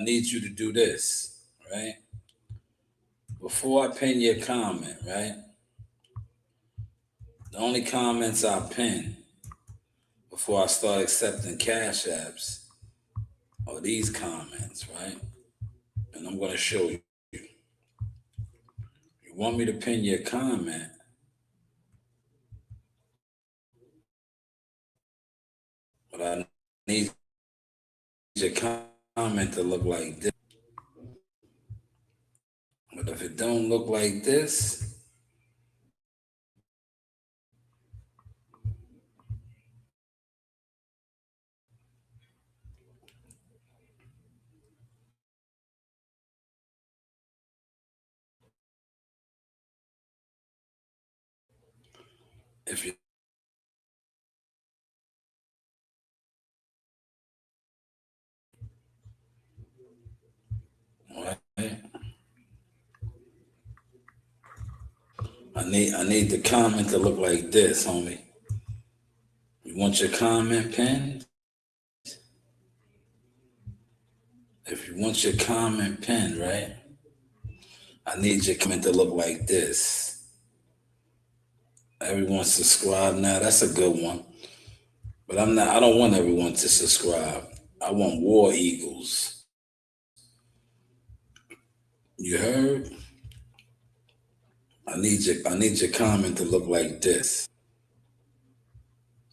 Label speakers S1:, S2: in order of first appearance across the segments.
S1: need you to do this, right? Before I pin your comment, right? The only comments I pin before I start accepting cash apps are these comments, right? And I'm going to show you. You want me to pin your comment, but I need your comment to look like this. But if it don't look like this, if you right, I need the comment to look like this, homie. You want your comment pinned? If you want your comment pinned, right? I need your comment to look like this. Everyone subscribe now. That's a good one. But I don't want everyone to subscribe. I want War Eagles. You heard? I need your comment to look like this.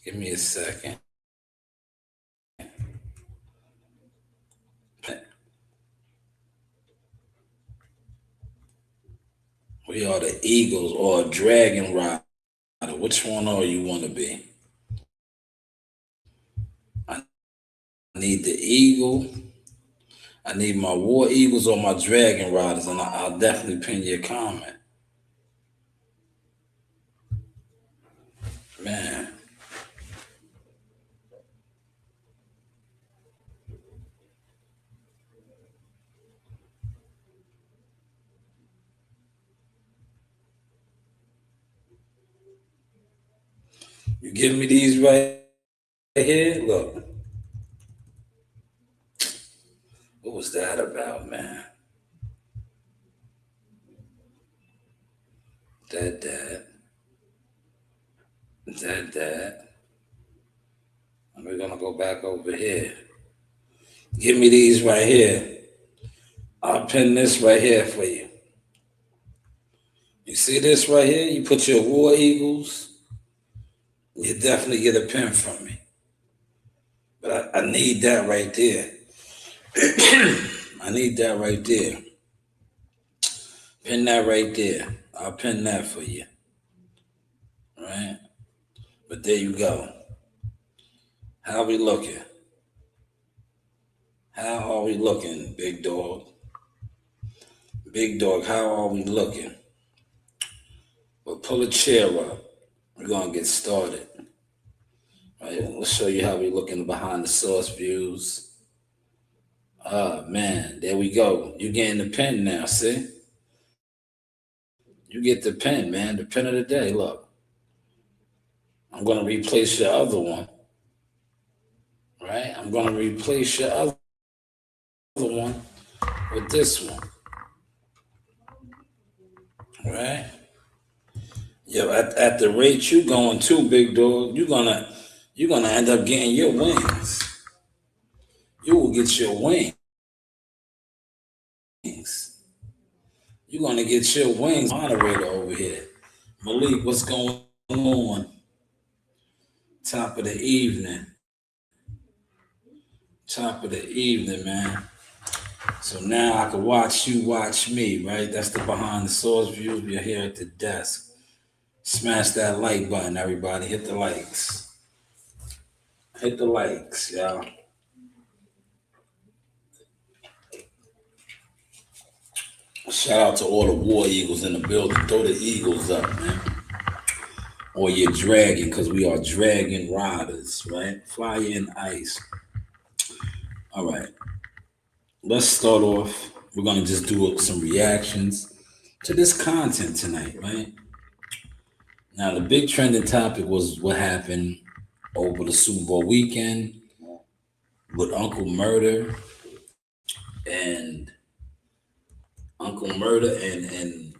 S1: Give me a second. We are the Eagles or a Dragon Rider. Which one are you want to be? I need the Eagle. I need my War Eagles or my Dragon Riders, and I'll definitely pin your comment. Man. You give me these right here? Look. What was that about, man? That. And we're going to go back over here. Give me these right here. I'll pin this right here for you. You see this right here? You put your War Eagles. You definitely get a pin from me. But I need that right there. I need that right there. Pin that right there. I'll pin that for you. All right? But there you go. How we looking? How are we looking, big dog? Big dog, how are we looking? Well, pull a chair up. We're going to get started. All right, we'll show you how we looking behind the source views. Man, there we go. You're getting the pin now, see? You get the pin, man. The pin of the day, look. I'm going to replace your other one. Right? I'm going to replace your other one with this one. Right? Yo, at the rate you going to, big dog, you're gonna end up getting your wings. You will get your wings. You're gonna get your wings. Moderator over here. Malik, what's going on? Top of the evening. Top of the evening, man. So now I can watch you watch me, right? That's the behind the source views. We're here at the desk. Smash that like button, everybody. Hit the likes. Hit the likes, y'all. Shout out to all the War Eagles in the building. Throw the Eagles up, man. Or your dragon, because we are dragon riders, right? Fire in ice. All right. Let's start off. We're going to just do some reactions to this content tonight, right? Now, the big trending topic was what happened over the Super Bowl weekend with Uncle Murder and Uncle Murder and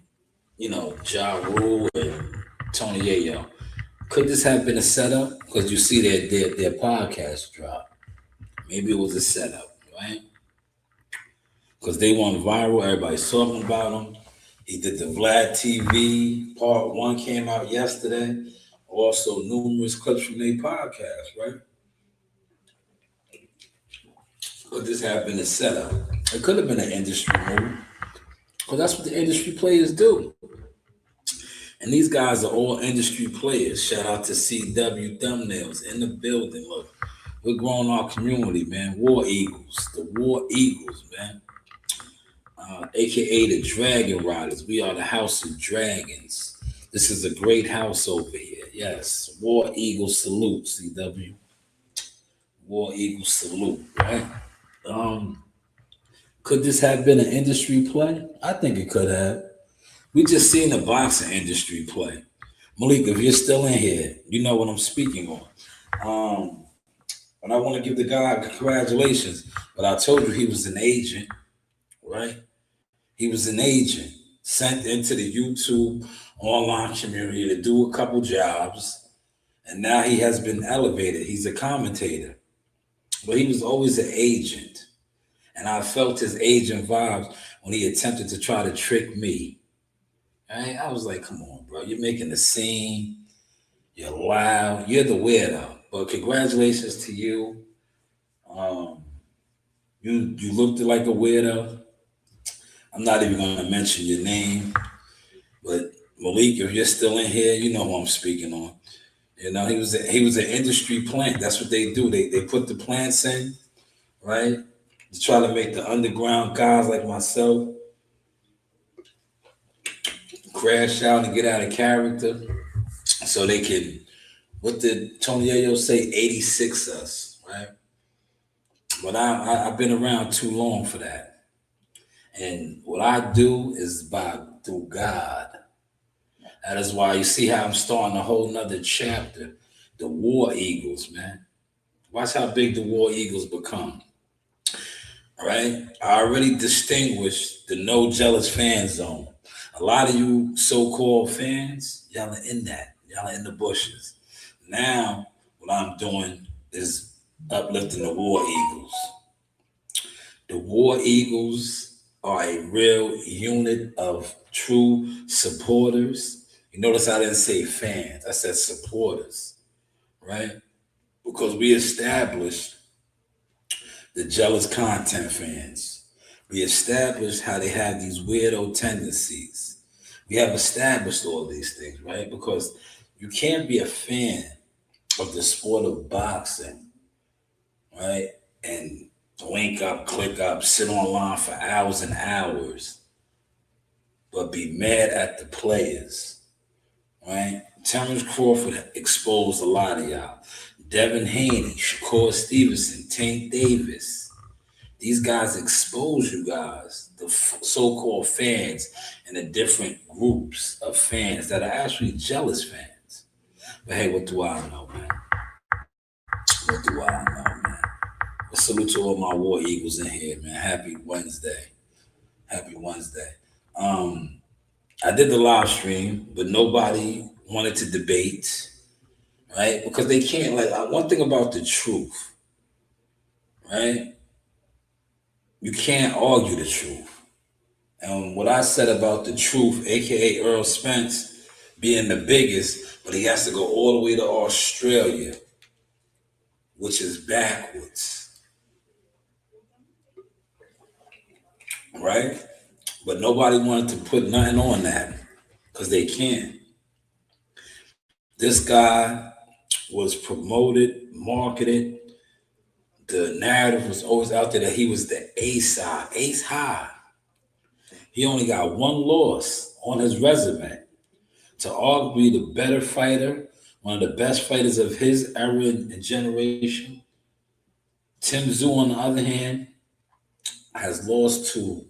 S1: Ja Rule and Tony Yayo. Could this have been a setup? Because you see their podcast drop. Maybe it was a setup, right? Because they went viral. Everybody's talking about him. He did the Vlad TV. Part 1 came out yesterday. Also, numerous clips from their podcast, right? Could this have been a setup? It could have been an industry move. Because that's what the industry players do. And these guys are all industry players. Shout out to CW Thumbnails in the building. Look, we're growing our community, man. War Eagles. The War Eagles, man. AKA the Dragon Riders. We are the House of Dragons. This is a great house over here. Yes. War Eagle salute, CW. War Eagle salute, right? Could this have been an industry play? I think it could have. We just seen the boxing industry play. Malik, if you're still in here, you know what I'm speaking on. And I want to give the guy congratulations, but I told you he was an agent, right? He was an agent sent into the YouTube online community to do a couple jobs, and now he has been elevated. He's a commentator, but he was always an agent, and I felt his agent vibes when he attempted to try to trick me. Right? I was like, come on, bro. You're making a scene. You're loud. You're the weirdo. But congratulations to you. Um, you looked like a weirdo. I'm not even going to mention your name. But Malik, if you're still in here, you know who I'm speaking on. He was an industry plant. That's what they do. They put the plants in, right? To try to make the underground guys like myself crash out and get out of character so they can, what did Tony Yayo say, 86 us, right? But I've been around too long for that. And what I do is through God. That is why you see how I'm starting a whole nother chapter. The War Eagles, man. Watch how big the War Eagles become. All right? I already distinguished the no jealous fan zone. A lot of you so-called fans, y'all are in that. Y'all are in the bushes. Now, what I'm doing is uplifting the War Eagles. The War Eagles are a real unit of true supporters. You notice I didn't say fans, I said supporters, right? Because we established the jealous content fans. We established how they have these weirdo tendencies. We have established all these things, right? Because you can't be a fan of the sport of boxing, right? And link up, click up, sit online for hours and hours, but be mad at the players, right? Terrence Crawford exposed a lot of y'all. Devin Haney, Shakur Stevenson, Tank Davis. These guys expose you guys, the so-called fans, and the different groups of fans that are actually jealous fans. But hey, what do I know, man? What do I know, man? A salute to all my War Eagles in here, man. Happy Wednesday. Happy Wednesday. I did the live stream, but nobody wanted to debate, right? Because they can't, one thing about the truth, right? You can't argue the truth. And what I said about the truth, aka Earl Spence being the biggest, but he has to go all the way to Australia, which is backwards, right? But nobody wanted to put nothing on that because they can't. This guy was promoted, marketed. The narrative was always out there that he was the ace high. He only got one loss on his resume to arguably the better fighter, one of the best fighters of his era and generation. Tim Tszyu, on the other hand, has lost to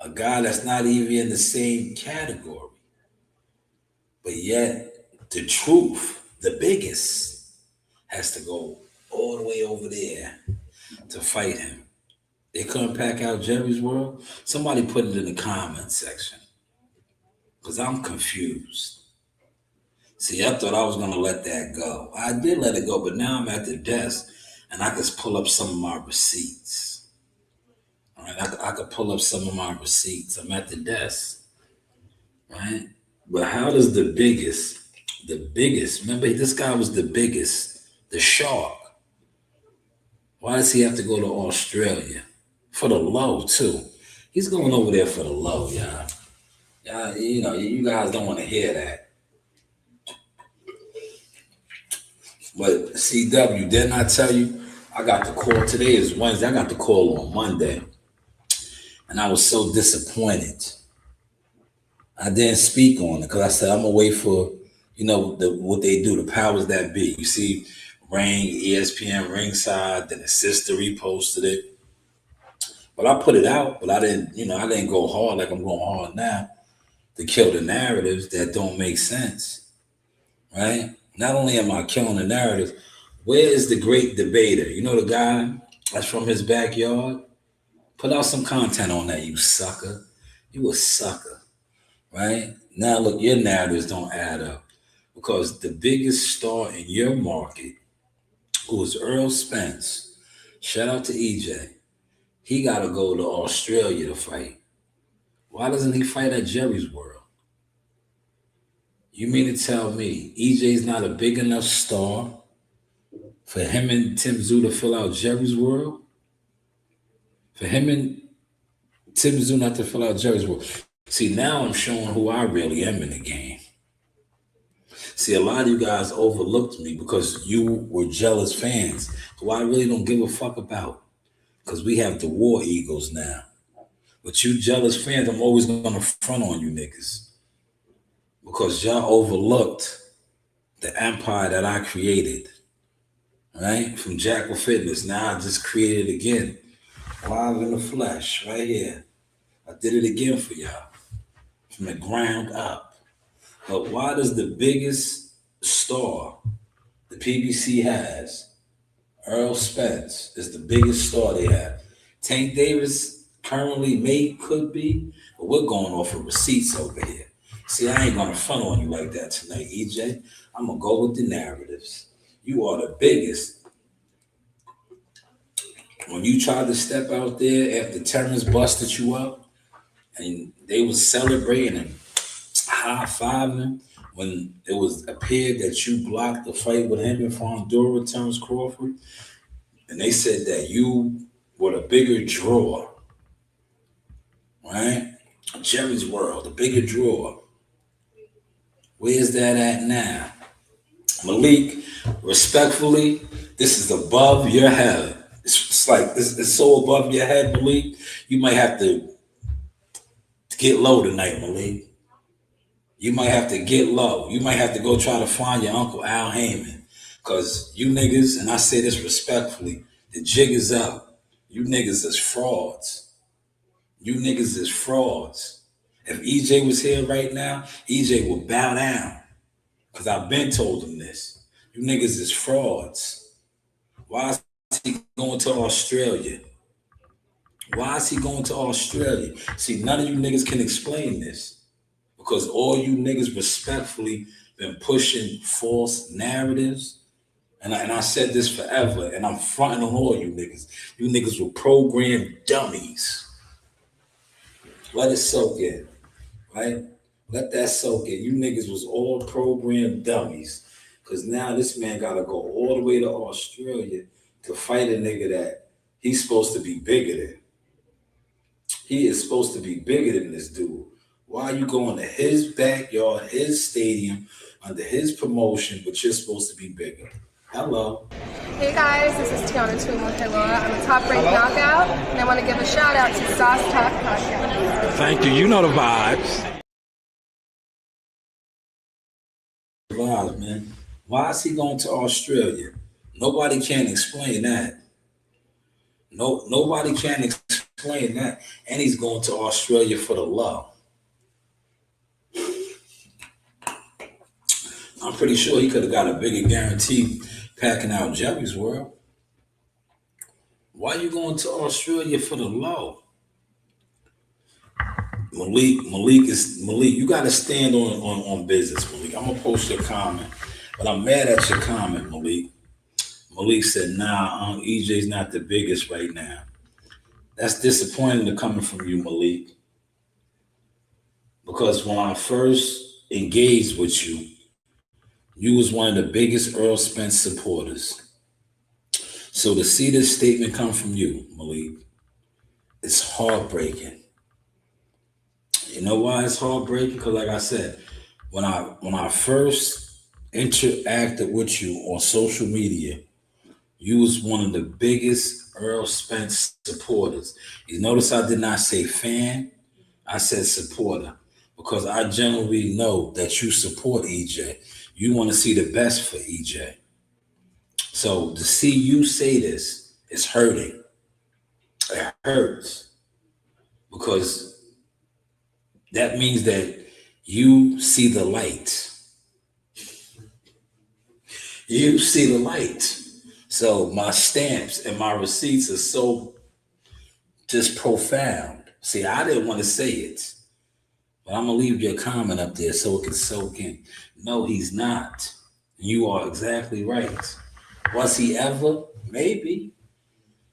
S1: a guy that's not even in the same category. But yet, the truth, the biggest, has to go all the way over there to fight him. They couldn't pack out Jerry's World. Somebody put it in the comment section because I'm confused. See, I thought I was gonna let that go. I did let it go, but now I'm at the desk and I can pull up some of my receipts. All right, I could pull up some of my receipts. I'm at the desk, right? But how does remember this guy was the biggest, the shark. Why does he have to go to Australia? For the low, too. He's going over there for the low, y'all. You guys don't want to hear that. But CW, didn't I tell you? I got the call. Today is Wednesday. I got the call on Monday. And I was so disappointed. I didn't speak on it because I said, I'm going to wait for, what they do, the powers that be. You see, Ring, ESPN Ringside, then the sister reposted it. But I put it out, but I didn't go hard like I'm going hard now to kill the narratives that don't make sense, right? Not only am I killing the narrative, where is the great debater? You know the guy that's from his backyard? Put out some content on that, you sucker. You a sucker, right? Now look, your narratives don't add up because the biggest star in your market, who is Earl Spence, shout out to EJ, he got to go to Australia to fight. Why doesn't he fight at Jerry's World? You mean to tell me EJ's not a big enough star for him and Tim Tszyu to fill out Jerry's World? For him and Tim Tszyu not to fill out Jerry's World. See, now I'm showing who I really am in the game. See, a lot of you guys overlooked me because you were jealous fans, who I really don't give a fuck about. Because we have the War Eagles now. But you jealous fans, I'm always going to front on you niggas. Because y'all overlooked the empire that I created. Right? From Jackal Fitness. Now I just created it again. Live in the flesh, right here. I did it again for y'all. From the ground up. But why does the biggest star the PBC has, Earl Spence, is the biggest star they have? Tank Davis currently could be, but we're going off of receipts over here. See, I ain't gonna front on you like that tonight, EJ. I'm gonna go with the narratives. You are the biggest. When you tried to step out there after Terrence busted you up, and they was celebrating and high-fiving when it was appeared that you blocked the fight with him and Fondura, Terrence Crawford, and they said that you were the bigger draw, right? Jerry's World, the bigger draw. Where's that at now? Malik, respectfully, this is above your head. It's like it's so above your head, Malik. You might have to get low tonight, Malik. You might have to get low. You might have to go try to find your Uncle Al Heyman. Because you niggas, and I say this respectfully, the jig is up. You niggas is frauds. You niggas is frauds. If EJ was here right now, EJ would bow down. Because I've been told him this. You niggas is frauds. Why is he going to Australia? Why is he going to Australia? See, none of you niggas can explain this. Because all you niggas respectfully been pushing false narratives. And I said this forever, and I'm fronting on all you niggas. You niggas were programmed dummies. Let it soak in, right? Let that soak in. You niggas was all programmed dummies. Because now this man got to go all the way to Australia to fight a nigga that he's supposed to be bigger than. He is supposed to be bigger than this dude. Why are you going to his backyard, his stadium, under his promotion, but you're supposed to be bigger? Hello.
S2: Hey guys, this is Tiana Tuimuhilua. I'm a top-ranked knockout, and I want to give a shout-out to Sauce Talk Podcast.
S1: Thank you. You know the vibes. Vibes, man. Why is he going to Australia? Nobody can explain that. Nobody can explain that. And he's going to Australia for the love. I'm pretty sure he could have got a bigger guarantee packing out Jerry's World. Why you going to Australia for the low? Malik. You got to stand on business, Malik. I'm gonna post your comment, but I'm mad at your comment, Malik. Malik said, "Nah, EJ's not the biggest right now." That's disappointing to coming from you, Malik, because when I first engaged with you, you was one of the biggest Earl Spence supporters. So to see this statement come from you, Malik, it's heartbreaking. You know why it's heartbreaking? Because like I said, when I first interacted with you on social media, you was one of the biggest Earl Spence supporters. You notice I did not say fan, I said supporter. Because I generally know that you support EJ. You want to see the best for EJ. So to see you say this, it's hurting. It hurts. Because that means that you see the light. You see the light. So my stamps and my receipts are so just profound. See, I didn't want to say it, but I'm gonna leave your comment up there so it can soak in. No, he's not. You are exactly right. Was he ever? Maybe.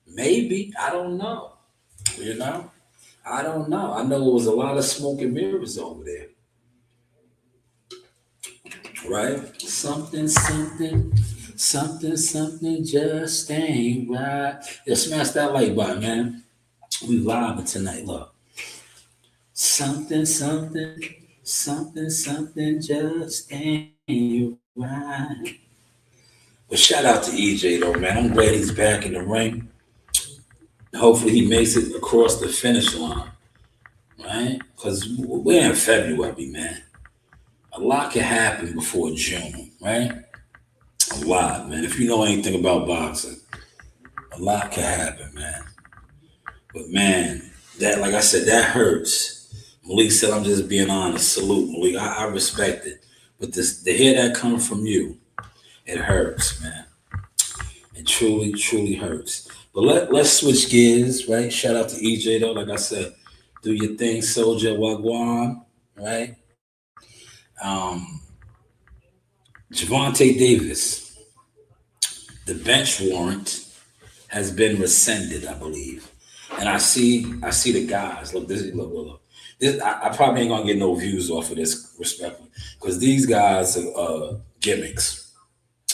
S1: Maybe. I don't know. You know? I don't know. I know it was a lot of smoke and mirrors over there. Right? Something just ain't right. Yeah, smash that like button, man. We vibing tonight, look. Something just ain't right. But shout out to EJ though, man. I'm glad he's back in the ring. Hopefully he makes it across the finish line, right? Because we're in February, man. A lot can happen before June, right? A lot, man. If you know anything about boxing, a lot can happen, man. But man, that like I said, that hurts. Malik said, "I'm just being honest." Salute, Malik. I respect it, but this to hear that come from you, it hurts, man. It truly hurts. But let's switch gears, right? Shout out to EJ though. Like I said, do your thing, Soldier Wagwan, right? Um, Javante Davis, the bench warrant has been rescinded, I believe. And I see the guys. Look. This, I probably ain't gonna get no views off of this, respectfully, because these guys are gimmicks.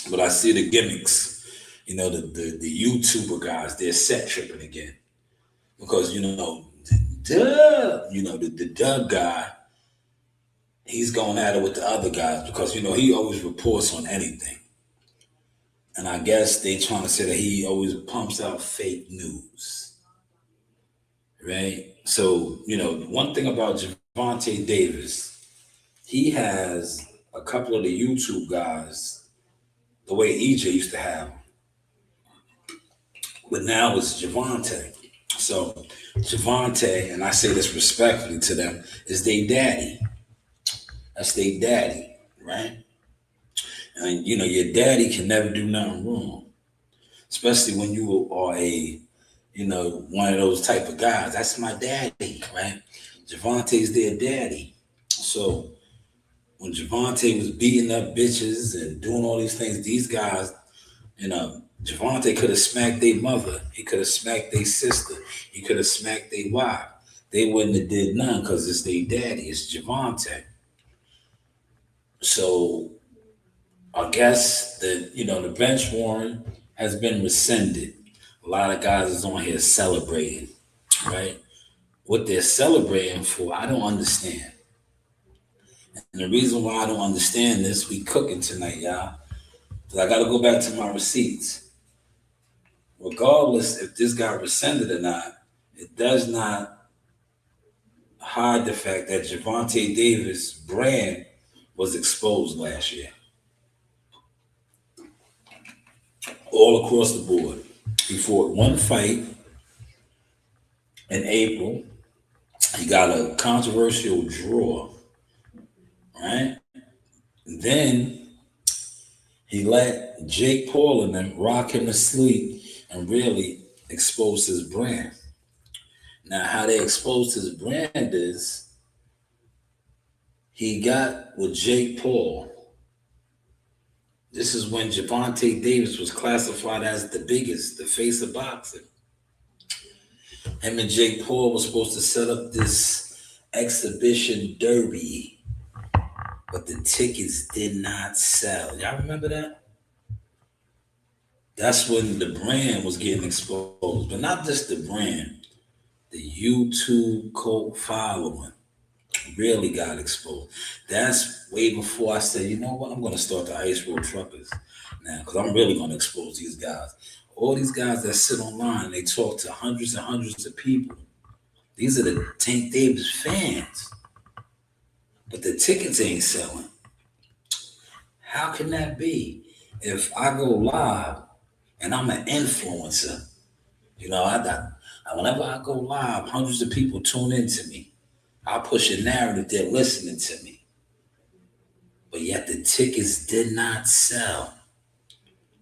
S1: But I see the gimmicks. You know, the YouTuber guys, they're set tripping again because the Doug guy, he's going at it with the other guys because he always reports on anything. And I guess they trying to say that he always pumps out fake news, right? So, one thing about Javante Davis, he has a couple of the YouTube guys, the way EJ used to have them. But now it's Javante. So Javante, and I say this respectfully to them, is their daddy. That's their daddy, right? And your daddy can never do nothing wrong, especially when you are one of those type of guys. That's my daddy, right? Javante's their daddy. So when Javante was beating up bitches and doing all these things, these guys, Javante could have smacked their mother. He could have smacked their sister. He could have smacked their wife. They wouldn't have did none because it's their daddy. It's Javante. So I guess the bench warrant has been rescinded. A lot of guys is on here celebrating, right? What they're celebrating for, I don't understand. And the reason why I don't understand this, we cooking tonight, y'all. Because I got to go back to my receipts. Regardless if this got rescinded or not, it does not hide the fact that Javante Davis' brand was exposed last year. All across the board. He fought one fight in April. He got a controversial draw, right? And then he let Jake Paul and them rock him to sleep and really exposed his brand. Now, how they exposed his brand is he got with Jake Paul. This is when Javante Davis was classified as the biggest, the face of boxing. Him and Jake Paul was supposed to set up this exhibition derby, but the tickets did not sell. Y'all remember that? That's when the brand was getting exposed, but not just the brand. The YouTube cult following really got exposed. That's way before I said, you know what, I'm going to start the Ice Road Truckers now, because I'm really going to expose these guys. All these guys that sit online and they talk to hundreds and hundreds of people. These are the Tank Davis fans, but the tickets ain't selling. How can that be? If I go live and I'm an influencer, you know, whenever I go live, hundreds of people tune into me. I push a narrative, they're listening to me. But yet the tickets did not sell.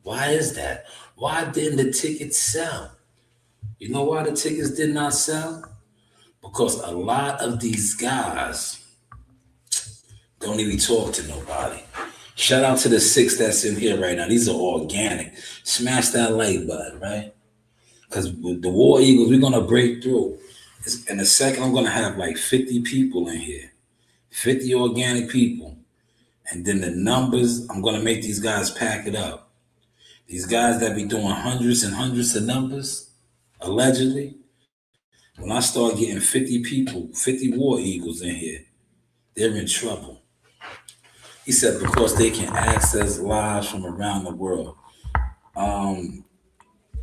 S1: Why is that? Why didn't the tickets sell? You know why the tickets did not sell? Because a lot of these guys don't even talk to nobody. Shout out to the 6 that's in here right now. These are organic. Smash that like button, right? Because with the War Eagles, we're going to break through. In a second, I'm going to have like 50 people in here. 50 organic people. And then the numbers, I'm going to make these guys pack it up. These guys that be doing hundreds and hundreds of numbers, allegedly, when I start getting 50 people, 50 War Eagles in here, they're in trouble. He said because they can access lives from around the world.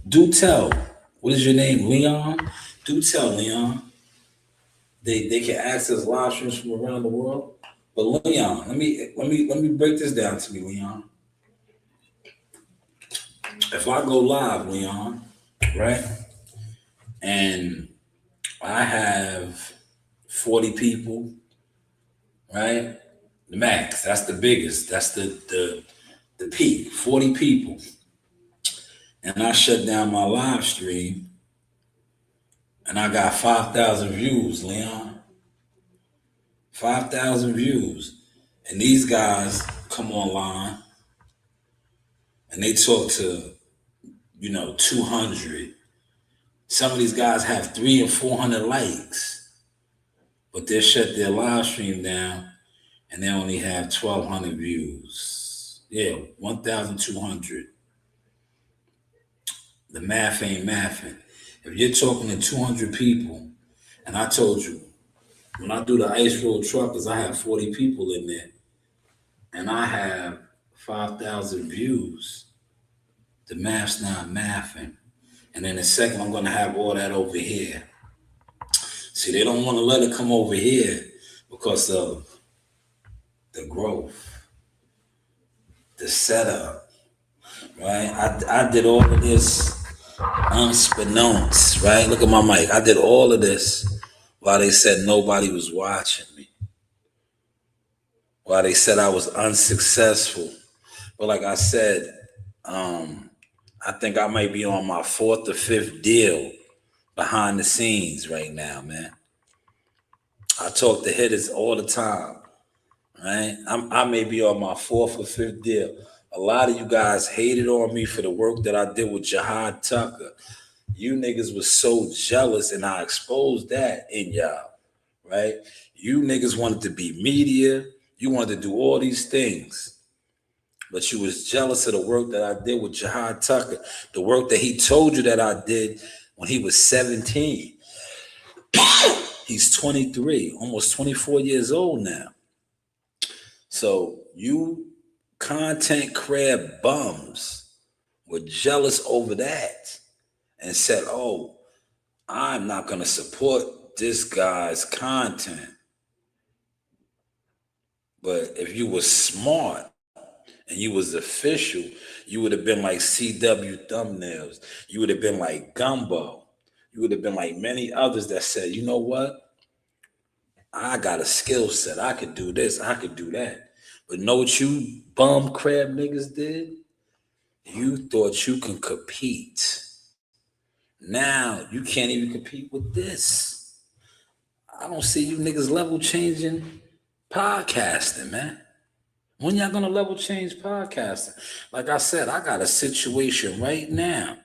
S1: Do tell. What is your name, Leon? Do tell, Leon. They can access live streams from around the world. But Leon, let me break this down to me, Leon. If I go live, Leon, right, and I have 40 people, right? The max, that's the biggest, that's the peak, 40 people. And I shut down my live stream and I got 5,000 views, Leon. 5,000 views. And these guys come online and they talk to, 200. Some of these guys have 300 and 400 likes, but they shut their live stream down and they only have 1,200 views. Yeah, 1,200. The math ain't mathing. If you're talking to 200 people, and I told you, when I do the Ice Road Truckers, I have 40 people in there, and I have 5,000 views, the math's not mathing. And in a second, I'm going to have all that over here. See, they don't want to let it come over here because of the growth, the setup, right? I did all of this unbeknownst, right? Look at my mic. I did all of this while they said nobody was watching me, while they said I was unsuccessful. But like I said, I think I might be on my 4th or 5th deal behind the scenes right now, man. I talk to hitters all the time, right? I may be on my 4th or 5th deal. A lot of you guys hated on me for the work that I did with Jihad Tucker. You niggas was so jealous, and I exposed that in y'all, right? You niggas wanted to be media. You wanted to do all these things. But you was jealous of the work that I did with Jihad Tucker, the work that he told you that I did when he was 17. He's 23, almost 24 years old now. So you content crab bums were jealous over that and said, oh, I'm not going to support this guy's content. But if you were smart, and you was official, you would have been like CW Thumbnails. You would have been like Gumbo. You would have been like many others that said, you know what? I got a skill set. I could do this. I could do that. But know what you bum crab niggas did? You thought you can compete, Now you can't even compete with this. I don't see you niggas level changing podcasting, man. When y'all gonna level change podcasting? Like I said, I got a situation right now.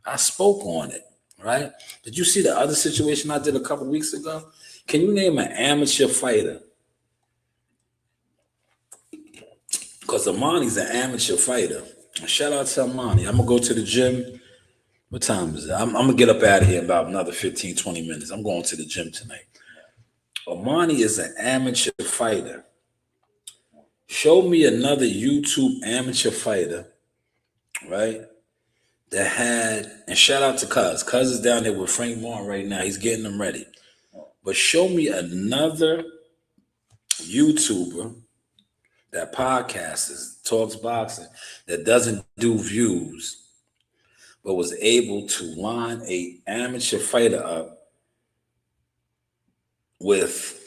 S1: I spoke on it, right? Did you see the other situation I did a couple weeks ago? Can you name an amateur fighter? Because Amani's an amateur fighter. Shout out to Amani. I'm gonna go to the gym. What time is it? I'm gonna get up out of here in about another 15, 20 minutes. I'm going to the gym tonight. Amani is an amateur fighter. Show me another YouTube amateur fighter, right? That had, and shout out to Cuz. Cuz is down there with Frank Martin right now. He's getting them ready. But show me another YouTuber that podcasts, talks boxing, that doesn't do views, but was able to line a amateur fighter up with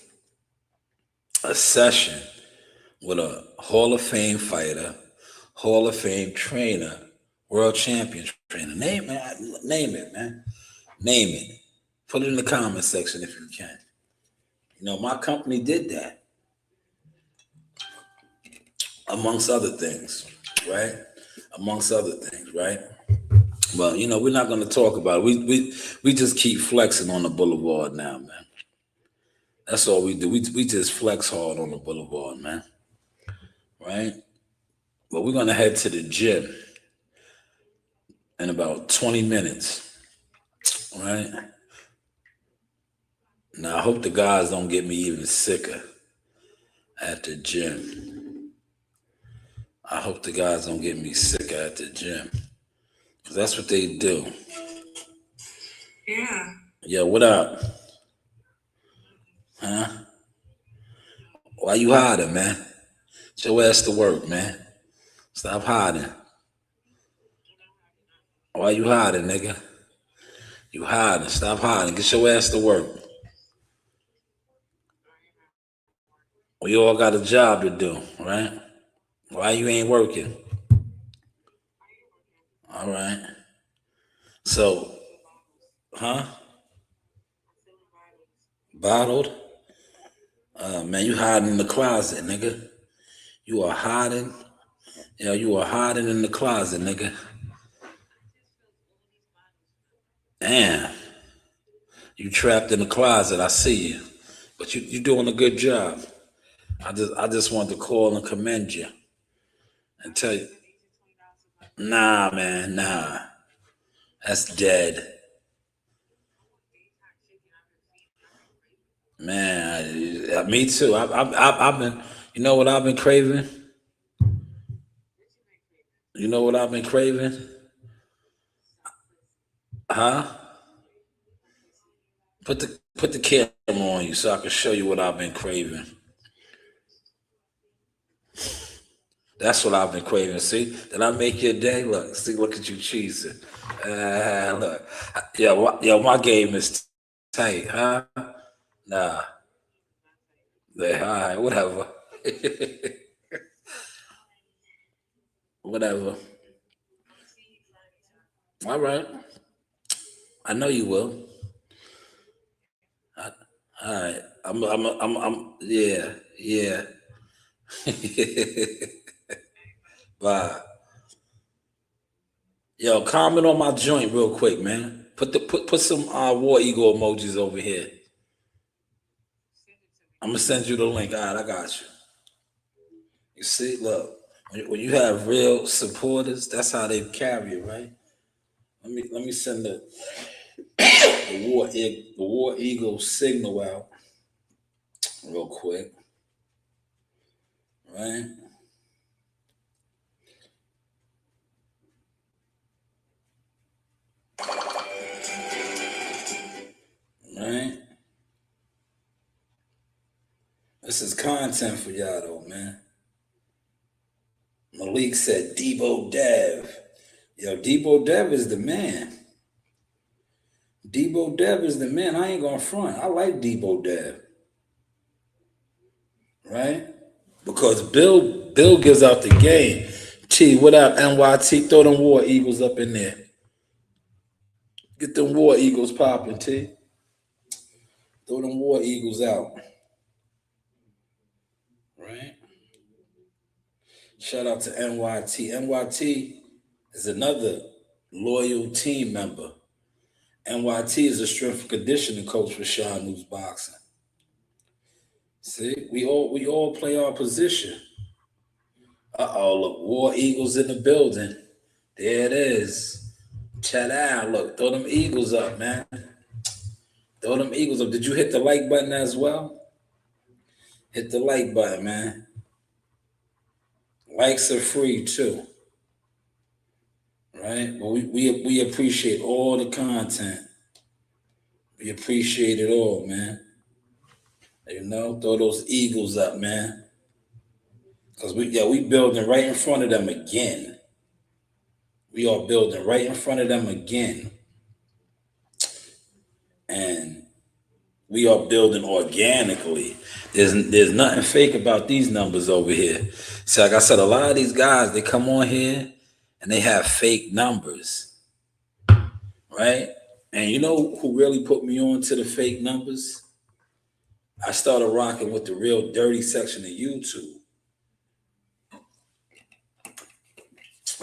S1: a session with a Hall of Fame fighter, Hall of Fame trainer, world champion trainer. Name it, man. Name it. Put it in the comment section if you can. You know, my company did that. Amongst other things, right? But you know, we're not gonna talk about it. We just keep flexing on the boulevard now, man. That's all we do. We just flex hard on the boulevard, man. Right? But we're gonna head to the gym in about 20 minutes. Right? Now I hope the guys don't get me even sicker at the gym. I hope the guys don't get me sicker at the gym. Cause that's what they do.
S3: Yeah.
S1: Yeah, what up? Huh? Why you hiding, man? Get your ass to work, man. Stop hiding. Why you hiding, nigga? You hiding. Stop hiding. Get your ass to work. We all got a job to do, right? Why you ain't working? All right. So, huh? Bottled? Man, you hiding in the closet, nigga. You are hiding. Yeah, you are hiding in the closet, nigga. Damn. You trapped in the closet. I see you. But you doing a good job. I just wanted to call and commend you and tell you. Nah, man, nah. That's dead. Man, me too. I've been, you know what I've been craving? You know what I've been craving? Huh? Put the camera on you so I can show you what I've been craving. That's what I've been craving. See? Did I make your day? Look, see, look at you cheesing. Look. Yo, my game is tight, huh? Nah. All right, whatever. Whatever. All right. I know you will. All right. Yeah. Bye. Yo, comment on my joint real quick, man. Put some War Eagle emojis over here. I'm gonna send you the link. All right, I got you. You see, look, when you have real supporters, that's how they carry it, right? Let me send the War Eagle signal out real quick, right? Right? This is content for y'all though, man. Malik said Debo Dev. Yo, Debo Dev is the man. Debo Dev is the man. I ain't gonna front. I like Debo Dev. Right? Because Bill gives out the game. T, what up, NYT? Throw them War Eagles up in there. Get them war eagles popping, T. Throw them war eagles out. Right? Shout out to NYT. NYT is another loyal team member. NYT is a strength and conditioning coach for Shanewz Boxing. See, we all play our position. Look, War Eagles in the building. There it is. Chat out. Look, throw them Eagles up, man. Throw them Eagles up. Did you hit the like button as well? Hit the like button, man. Likes are free too. Right? But we appreciate all the content. We appreciate it all, man. You know, throw those Eagles up, man. Cause we building right in front of them again. We are building right in front of them again. And we are building organically. There's nothing fake about these numbers over here. So like I said, a lot of these guys, they come on here and they have fake numbers. Right? And you know who really put me on to the fake numbers? I started rocking with the real dirty section of YouTube.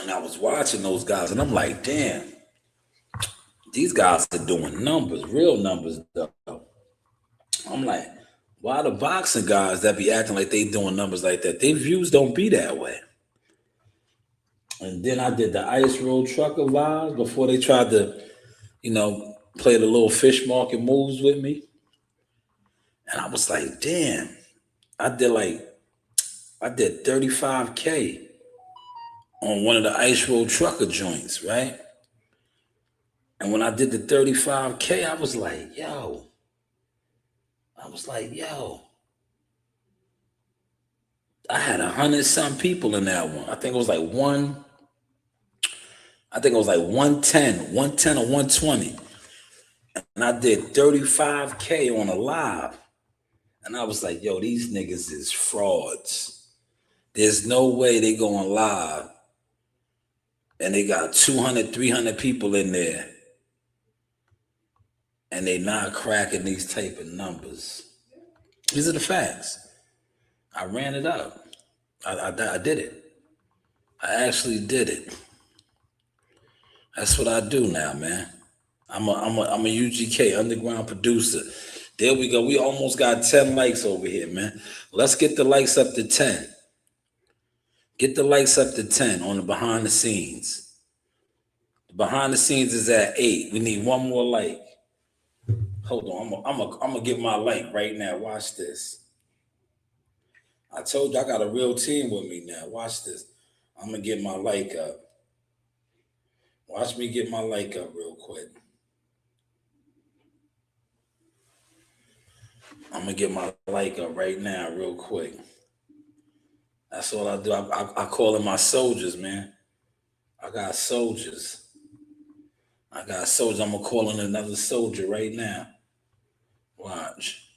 S1: And I was watching those guys, and I'm like, damn, these guys are doing numbers, real numbers, though. I'm like, why the boxing guys that be acting like they doing numbers like that? Their views don't be that way. And then I did the Ice Road Trucker vibes before they tried to, play the little fish market moves with me. And I was like, damn, I did 35K on one of the Ice Road Trucker joints, right? And when I did the 35K, I was like, yo. I had 100-some people in that one. I think it was like 110 or 120. And I did 35K on a live. And I was like, yo, these niggas is frauds. There's no way they going live and they got 200, 300 people in there and they not cracking these type of numbers. These are the facts. I ran it up. I did it. I actually did it. That's what I do now, man. I'm a UGK underground producer. There we go. We almost got 10 likes over here, man. Let's get the likes up to 10. Get the likes up to 10 on the behind the scenes. The behind the scenes is at 8. We need one more like. Hold on. I'm gonna get my like right now. Watch this. I told you I got a real team with me now. Watch this. I'm gonna get my like up. Watch me get my like up real quick. I'm gonna get my like up right now real quick. That's all I do. I call them my soldiers, man. I got soldiers. I'm gonna call in another soldier right now. Watch.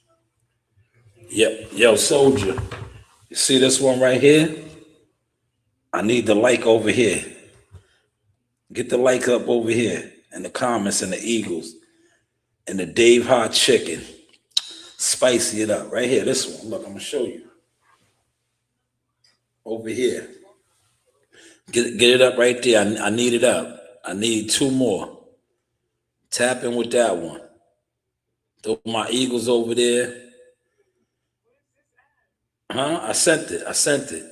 S1: Yep. Yo, soldier. You see this one right here? I need the like over here. Get the like up over here in the comments and the Eagles and the Dave Hot Chicken. Spicy it up right here. This one. Look, I'm gonna show you. Over here. Get it up right there. I need it up. I need 2 more. Tap in with that one. Throw my Eagles over there. I sent it.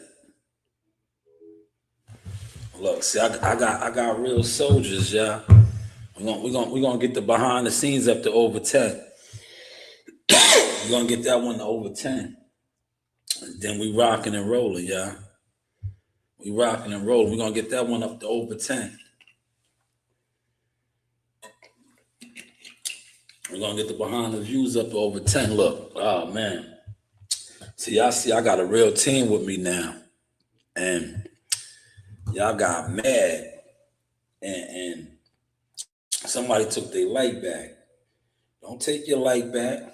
S1: Look, see, I got real soldiers, y'all. We're gonna get the behind the scenes up to over 10. We're gonna get that one to over 10. And then we rocking and rolling, y'all. We rocking and rolling. We're gonna get that one up to over 10. We're gonna get the behind the views up to over 10. Look, oh man. See, I got a real team with me now. And y'all got mad. And somebody took their like back. Don't take your like back.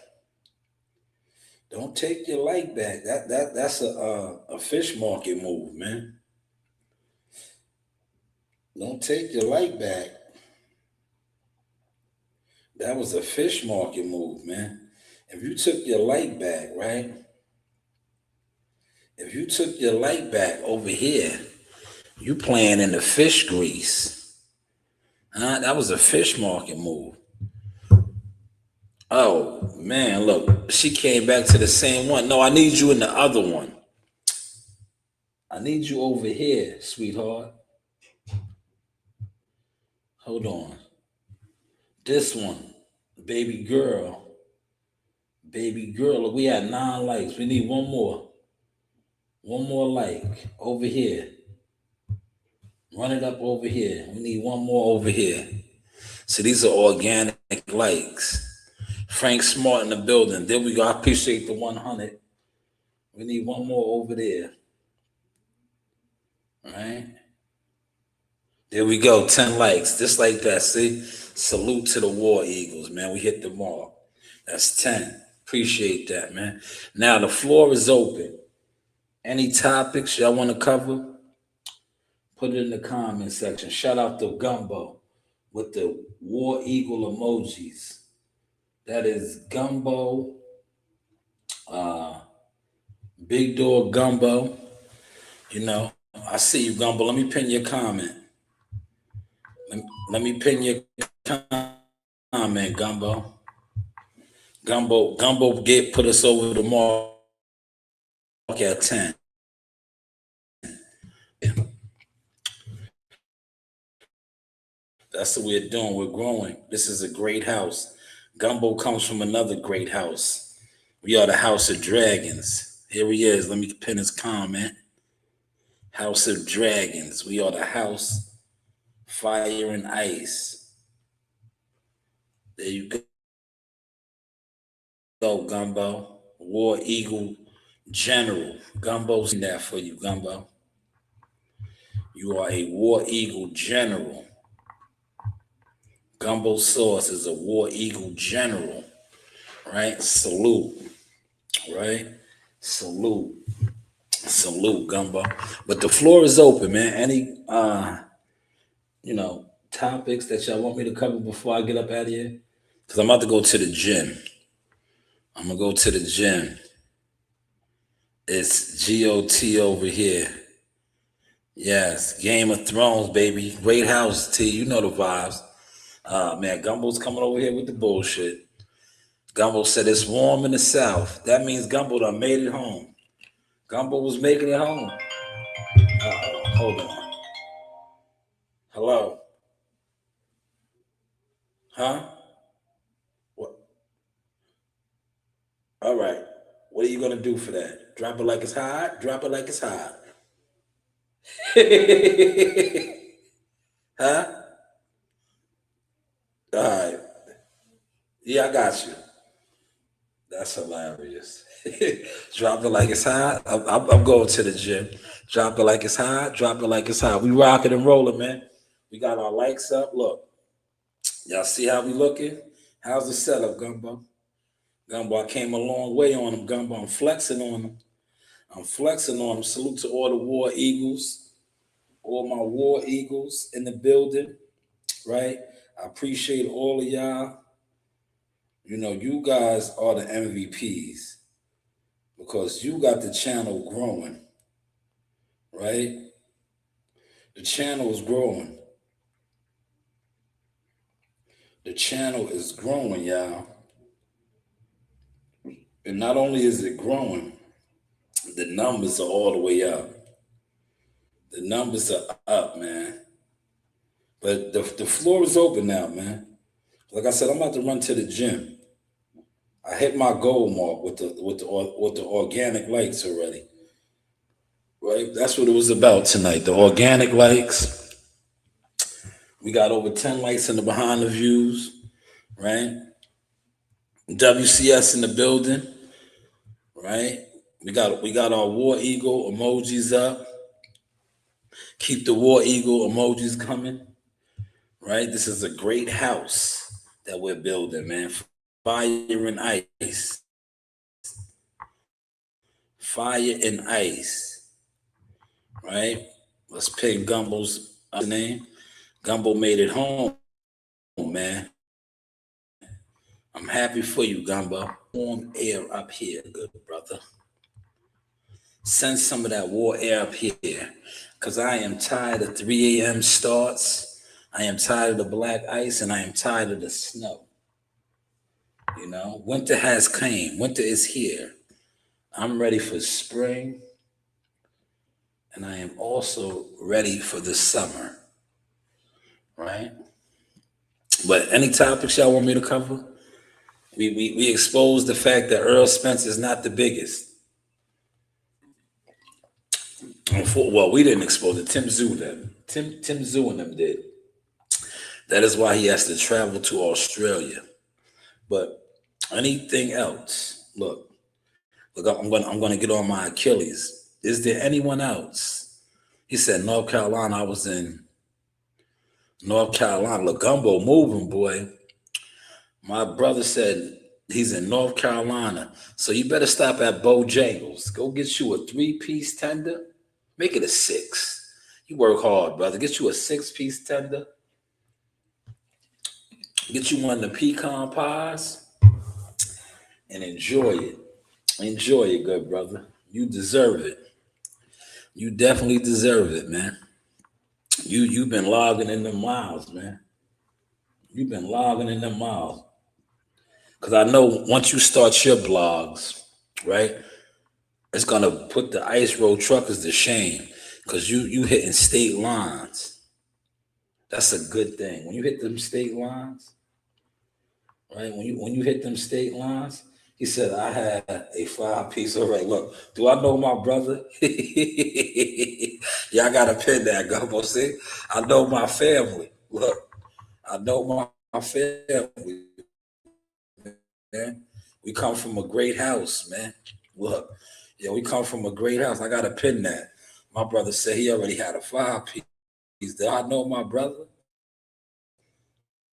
S1: Don't take your like back. That's a fish market move, man. Don't take your like back. That was a fish market move, man. If you took your light back, right? If you took your light back over here, you playing in the fish grease. Huh? That was a fish market move. Oh man, look, she came back to the same one. No, I need you in the other one. I need you over here, sweetheart. Hold on. This one, baby girl. Baby girl, look, we had 9 likes. We need one more. One more like over here. Run it up over here. We need one more over here. So these are organic likes. Frank Smart in the building. There we go. I appreciate the 100. We need one more over there. All right. There we go. 10 likes. Just like that. See? Salute to the War Eagles, man. We hit the mark. That's 10. Appreciate that, man. Now the floor is open. Any topics y'all want to cover? Put it in the comment section. Shout out to Gumbo with the War Eagle emojis. That is Gumbo, Big Dog Gumbo. You know, I see you, Gumbo. Let me pin your comment. Let me pin your comment, Gumbo. Gumbo put us over the mark at 10. That's what we're doing. We're growing. This is a great house. Gumbo comes from another great house. We are the House of Dragons. Here he is. Let me pin his comment. House of Dragons. We are the House, Fire and Ice. There you go, Gumbo. War Eagle General. Gumbo's in that for you, Gumbo. You are a War Eagle General. Gumbo Sauce is a War Eagle General, right? Salute, right? Salute, Gumbo. But the floor is open, man. Any, topics that y'all want me to cover before I get up out of here? Because I'm about to go to the gym. I'm going to go to the gym. It's GOT over here. Yes, Game of Thrones, baby. Great house, T. You know the vibes. Man, Gumbo's coming over here with the bullshit. Gumbo said it's warm in the South. That means Gumbo done made it home. Gumbo was making it home. Hold on. Hello? Huh? What? All right. What are you going to do for that? Drop it like it's hot? Drop it like it's hot. Huh? All right. Yeah, I got you. That's hilarious. Drop it like it's hot. I'm going to the gym. Drop it like it's hot. Drop it like it's hot. We rocking and rolling, man. We got our likes up. Look, y'all see how we looking? How's the setup, Gumbo? Gumbo, I came a long way on him, Gumbo. I'm flexing on him. Salute to all the War Eagles, all my War Eagles in the building, right? I appreciate all of y'all. You know, you guys are the MVPs because you got the channel growing, right? The channel is growing. The channel is growing, y'all. And not only is it growing, the numbers are all the way up. The numbers are up, man. But the floor is open now, man. Like I said, I'm about to run to the gym. I hit my goal mark with the organic likes already. Right? That's what it was about tonight. The organic likes. We got over 10 likes in the behind the views, right? WCS in the building, right? We got our War Eagle emojis up. Keep the War Eagle emojis coming, right? This is a great house that we're building, man. Fire and ice. Fire and ice, right? Let's pick Gumbo's name. Gumbo made it home, man. I'm happy for you, Gumbo. Warm air up here, good brother. Send some of that war air up here, because I am tired of 3 a.m. starts. I am tired of the black ice, and I am tired of the snow. You know, winter has came. Winter is here. I'm ready for spring, and I am also ready for the summer, right? But any topics y'all want me to cover? We exposed the fact that Earl Spence is not the biggest. Well, we didn't expose it. Tim Zoo them. Tim Zoo and them did. That is why he has to travel to Australia. But anything else? Look, I'm gonna get on my Achilles. Is there anyone else? He said North Carolina. I was in North Carolina. Look, Gumbo moving, boy. My brother said he's in North Carolina. So you better stop at Bojangles. Go get you a 3-piece tender. Make it a 6. You work hard, brother. Get you a 6-piece tender. Get you one of the pecan pies and enjoy it. Enjoy it, good brother. You deserve it. You definitely deserve it, man. You've been logging in them miles, man. You've been logging in them miles. Because I know once you start your blogs, right, it's gonna put the ice road truckers to shame. Because you hitting state lines. That's a good thing. When you hit them state lines, right? When you hit them state lines, he said, I had a 5-piece. All right, look, do I know my brother? Yeah, I gotta pin that, Gumbo. See, I know my family. Look, I know my family, man. We come from a great house, man. Look, yeah, we come from a great house. I gotta pin that. My brother said he already had a 5-piece. Do I know my brother?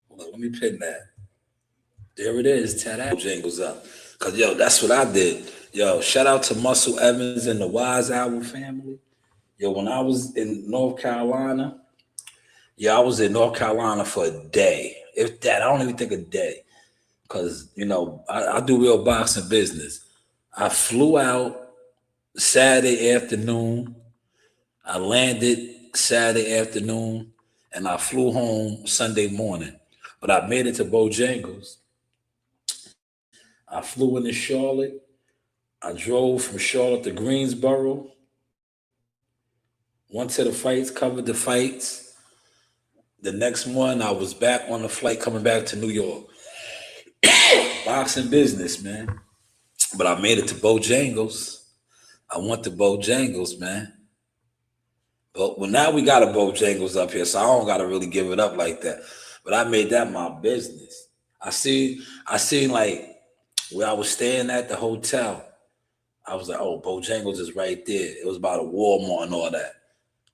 S1: Look, let me pin that. There it is. Tell that jingles up. Cause yo, that's what I did. Yo, shout out to Muscle Evans and the Wise Owl family. Yo, when I was in North Carolina, I was in North Carolina for a day. If that, I don't even think a day. Cause I do real boxing business. I flew out Saturday afternoon. I landed Saturday afternoon, and I flew home Sunday morning. But I made it to Bojangles. I flew into Charlotte. I drove from Charlotte to Greensboro. Went to the fights, covered the fights. The next one, I was back on the flight coming back to New York. Boxing business, man. But I made it to Bojangles. I went to Bojangles, man. But now we got a Bojangles up here, so I don't gotta really give it up like that. But I made that my business. I seen like where I was staying at the hotel. I was like, oh, Bojangles is right there. It was about a Walmart and all that.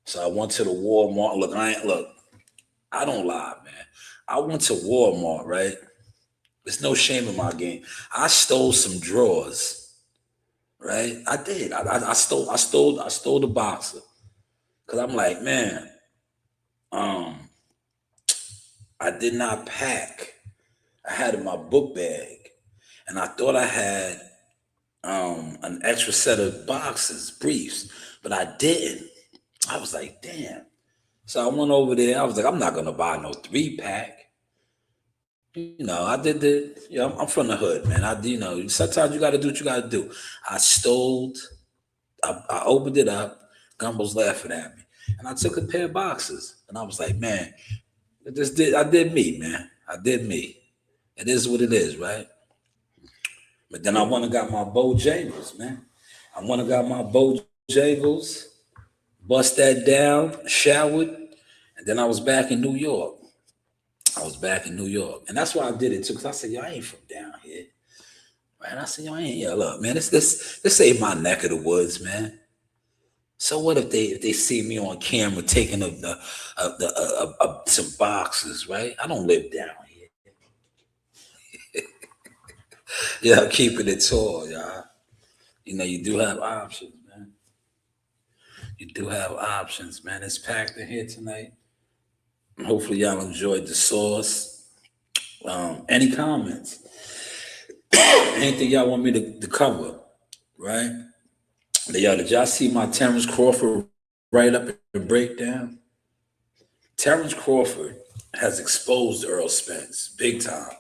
S1: So I went to the Walmart. Look, I don't lie, man. I went to Walmart, right? There's no shame in my game. I stole some drawers, right? I did. I stole the boxer. Cause I'm like, man, I did not pack. I had in my book bag, and I thought I had an extra set of boxes, briefs, but I didn't. I was like, damn. So I went over there. I was like, I'm not gonna buy no 3-pack. I did I'm from the hood, man. Sometimes you gotta do what you gotta do. I opened it up. Gumbo's laughing at me. And I took a pair of boxes. And I was like, man, I did me, man. I did me. It is what it is, right? But then I went and got my Bojangles, man. I went and got my Bojangles, bust that down, showered, and then I was back in New York. And that's why I did it too, because I said, yo, I ain't from down here. Right? And I said, yo, I ain't here. Look, man, this ain't my neck of the woods, man. So what if they see me on camera taking some boxes, right? I don't live down here. Yeah, keeping it tall, y'all. You do have options, man. You do have options, man. It's packed in here tonight. Hopefully y'all enjoyed the sauce. Any comments? Anything y'all want me to cover, right? Did y'all see my Terrence Crawford write up and breakdown? Terrence Crawford has exposed Earl Spence big time.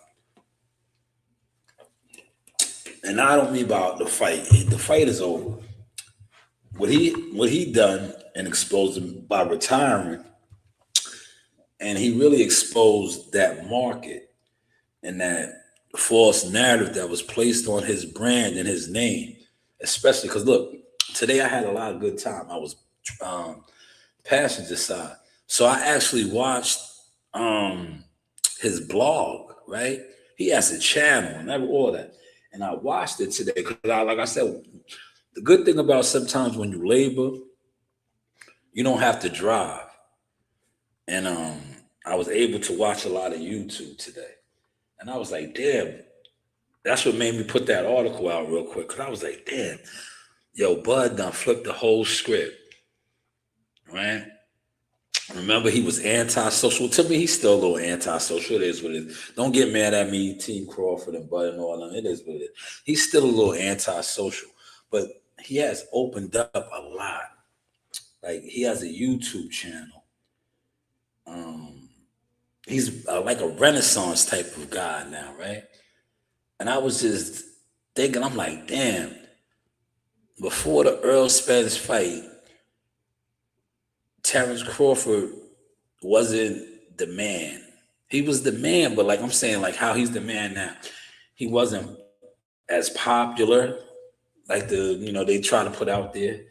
S1: And I don't mean about the fight. The fight is over. What he done and exposed him by retiring, and he really exposed that market and that false narrative that was placed on his brand and his name, especially because look, today I had a lot of good time. I was passenger side, so I actually watched his blog. Right, he has a channel and all that, and I watched it today because, like I said, the good thing about sometimes when you labor, you don't have to drive, and I was able to watch a lot of YouTube today, and I was like, damn. That's what made me put that article out real quick. Cause I was like, damn, yo, Bud done flipped the whole script. Right? Remember, he was antisocial. To me, he's still a little antisocial. It is what it is. Don't get mad at me, Team Crawford and Bud and all that. It is what it is. He's still a little antisocial. But he has opened up a lot. Like, he has a YouTube channel. He's like a Renaissance type of guy now, right? And I was just thinking, I'm like, damn, before the Earl Spence fight, Terrence Crawford wasn't the man. He was the man, but like I'm saying, like how he's the man now. He wasn't as popular, like they try to put out there.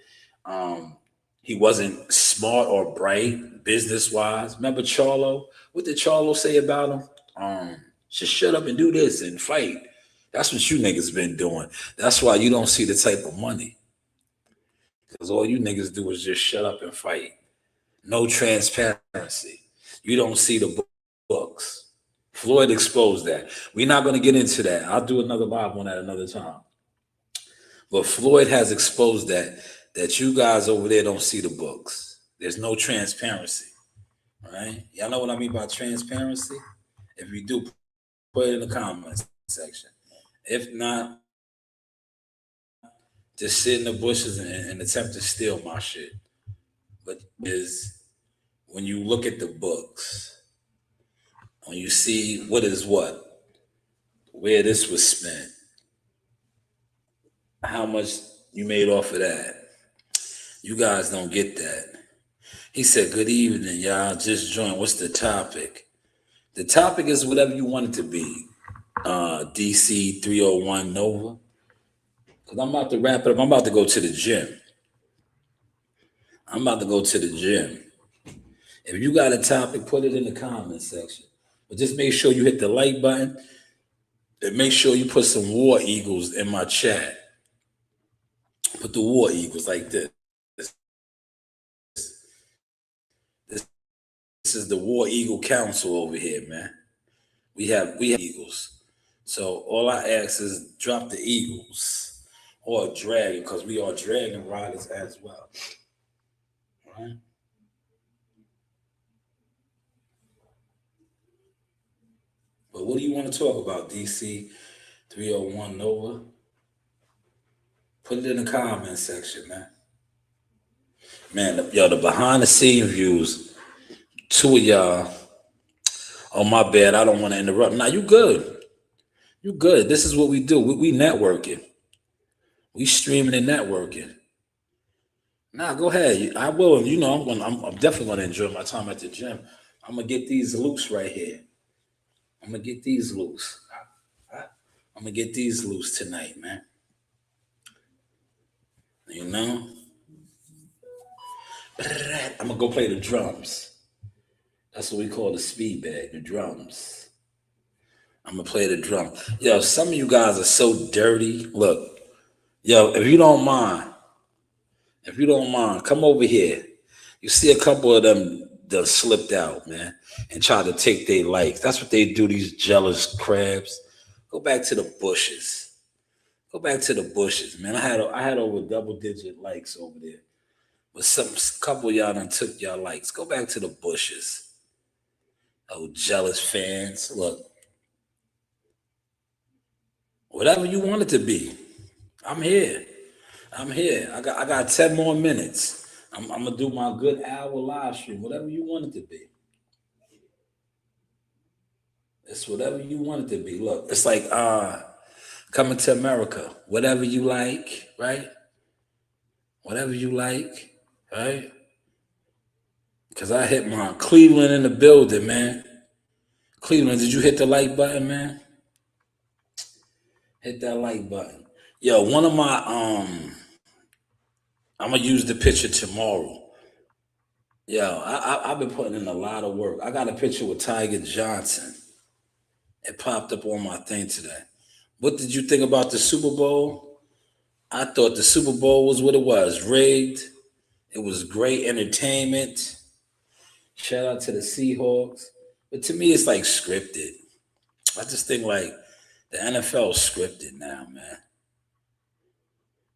S1: He wasn't smart or bright business-wise. Remember Charlo? What did Charlo say about him? Just shut up and do this and fight. That's what you niggas been doing. That's why you don't see the type of money. Because all you niggas do is just shut up and fight. No transparency. You don't see the books. Floyd exposed that. We're not going to get into that. I'll do another live on that another time. But Floyd has exposed that you guys over there don't see the books. There's no transparency. Right? Y'all know what I mean by transparency? If you do, put it in the comments section. If not, just sit in the bushes and attempt to steal my shit. But is when you look at the books, when you see what is what, where this was spent, how much you made off of that. You guys don't get that. He said, good evening, y'all. Just joined. What's the topic? The topic is whatever you want it to be. DC 301 Nova. Because I'm about to wrap it up. I'm about to go to the gym. If you got a topic, put it in the comment section. But just make sure you hit the like button. And make sure you put some War Eagles in my chat. Put the War Eagles like this. This is the War Eagle Council over here, man. We have Eagles. So all I ask is drop the Eagles or Dragon, because we are Dragon riders as well. All right. But what do you want to talk about, DC 301 Nova? Put it in the comment section, man. Man, the behind the scene views, two of y'all. Oh, my bad. I don't want to interrupt. Nah, you good. You good. This is what we do. We networking. We streaming and networking. Nah, go ahead. I will. You know, I'm definitely gonna enjoy my time at the gym. I'm gonna get these loose right here. I'm gonna get these loose tonight, man. You know? I'm gonna go play the drums. That's what we call the speed bag, the drums. I'm gonna play the drum. Yo, some of you guys are so dirty. Look, yo, if you don't mind, come over here. You see a couple of them that slipped out, man, and try to take their likes. That's what they do, these jealous crabs. Go back to the bushes. Man. I had over double-digit likes over there. But a couple of y'all done took y'all likes. Go back to the bushes. Oh, jealous fans. Look. Whatever you want it to be. I'm here. I'm here. I got 10 more minutes. I'm gonna do my good hour live stream. Whatever you want it to be. It's whatever you want it to be. Look, it's like coming to America. Whatever you like, right? Whatever you like, right? Because I hit my Cleveland in the building, man. Cleveland, did you hit the like button, man? Hit that like button. Yo, one of my I'm gonna use the picture tomorrow. Yo, I've been putting in a lot of work. I got a picture with Tiger Johnson. It popped up on my thing today. What did you think about the Super Bowl? I thought the Super Bowl was what it was, rigged. It was great entertainment. Shout out to the Seahawks. But to me, it's like scripted. I just think like the NFL is scripted now, man.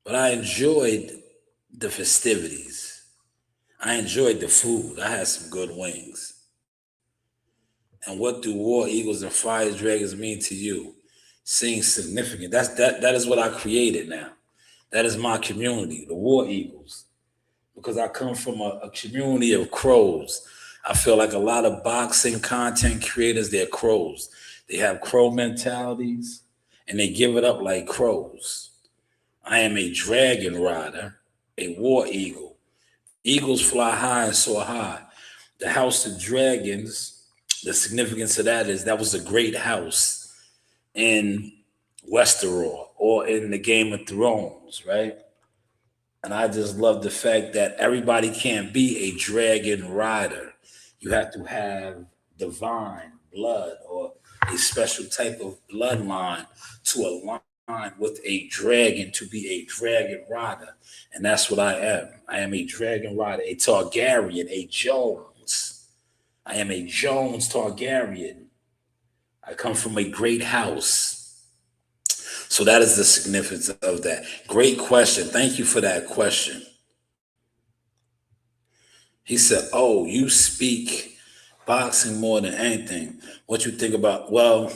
S1: But I enjoyed the festivities. I enjoyed the food. I had some good wings. And what do War Eagles and Fire Dragons mean to you? Seeing significant. That is what I created now. That is my community, the War Eagles. Because I come from a community of crows. I feel like a lot of boxing content creators, they're crows. They have crow mentalities and they give it up like crows. I am a dragon rider, a war eagle. Eagles fly high and soar high. The House of Dragons, the significance of that is that was a great house in Westeros or in the Game of Thrones, right? And I just love the fact that everybody can't be a dragon rider. You have to have divine blood or a special type of bloodline to align with a dragon to be a dragon rider. And that's what I am. I am a dragon rider, a Targaryen, a Jones. I am a Jones Targaryen. I come from a great house. So that is the significance of that. Great question. Thank you for that question. He said, "Oh, you speak boxing more than anything. What you think about?" Well,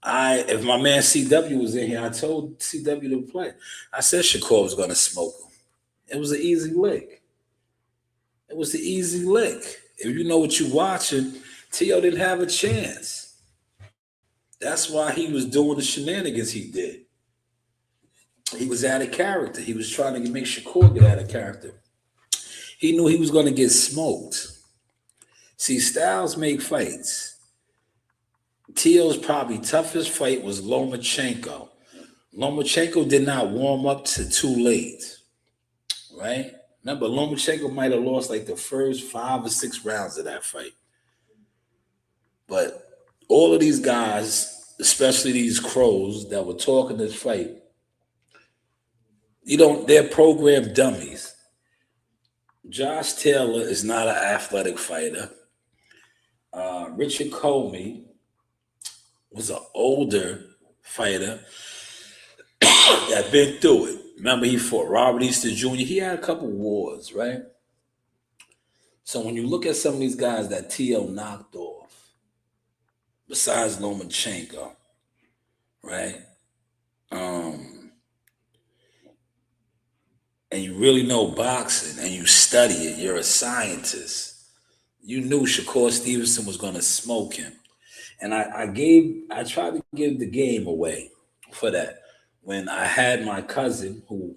S1: if my man CW was in here, I told CW to play. I said Shakur was going to smoke him. It was an easy lick. It was the easy lick. If you know what you're watching, T.O. didn't have a chance. That's why he was doing the shenanigans he did. He was out of character. He was trying to make Shakur get out of character. He knew he was going to get smoked. See, styles make fights. T.O.'s probably toughest fight was Lomachenko. Lomachenko did not warm up to too late, right? Remember, Lomachenko might have lost like the first 5 or 6 rounds of that fight. But all of these guys, especially these crows that were talking this fight, they're programmed dummies. Josh Taylor is not an athletic fighter. Richard Comey was an older fighter that been through it. Remember, he fought Robert Easter Jr. He had a couple wars, right? So when you look at some of these guys that T.O. knocked off, besides Lomachenko, right? And you really know boxing and you study it, you're a scientist. You knew Shakur Stevenson was going to smoke him. And I tried to give the game away for that. When I had my cousin who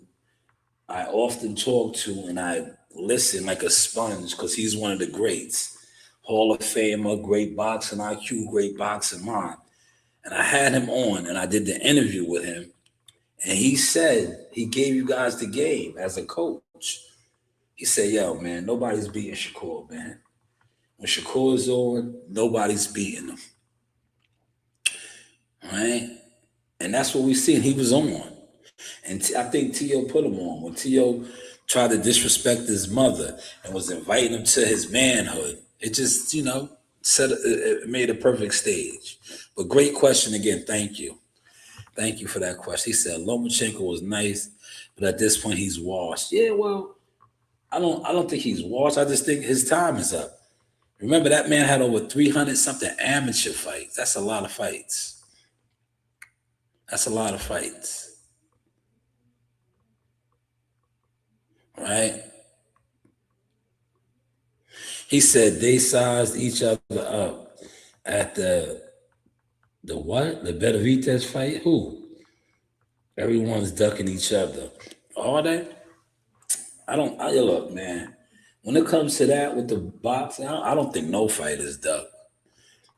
S1: I often talk to and I listen like a sponge because he's one of the greats. Hall of Famer, great boxing IQ, great boxing mind. And I had him on and I did the interview with him. And he said he gave you guys the game as a coach. He said, "Yo, man, nobody's beating Shakur, man. When Shakur's on, nobody's beating him." All right? And that's what we seen. He was on. And I think T.O. put him on. When T.O. tried to disrespect his mother and was inviting him to his manhood, it just, it made a perfect stage. But great question again. Thank you. Thank you for that question. He said Lomachenko was nice, but at this point he's washed. Yeah, well, I don't think he's washed. I just think his time is up. Remember, that man had over 300 something amateur fights. That's a lot of fights. That's a lot of fights, right? He said they sized each other up at the what? The Benavidez fight? Who? Everyone's ducking each other. Are they? I look, man. When it comes to that with the boxing, I don't think no fighters duck.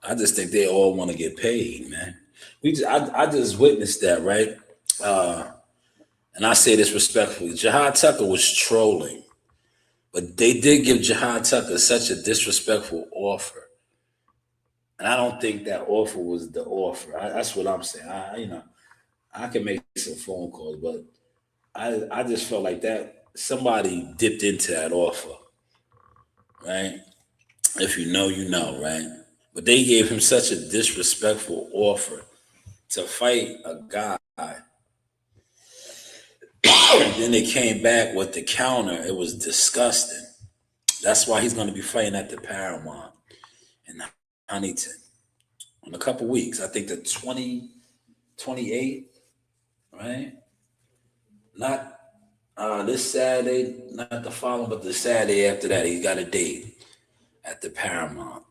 S1: I just think they all want to get paid, man. I just witnessed that, right? Uh, and I say this respectfully. Jihad Tucker was trolling, but they did give Jihad Tucker such a disrespectful offer. And I don't think that offer was the offer. That's what I'm saying. I can make some phone calls, but I just felt like that somebody dipped into that offer, right? If you know, you know, right? But they gave him such a disrespectful offer to fight a guy. And then they came back with the counter. It was disgusting. That's why he's going to be fighting at the Paramount in Huntington in a couple weeks. I think the 28th, right? Not this Saturday, not the following, but the Saturday after that. He's got a date at the Paramount.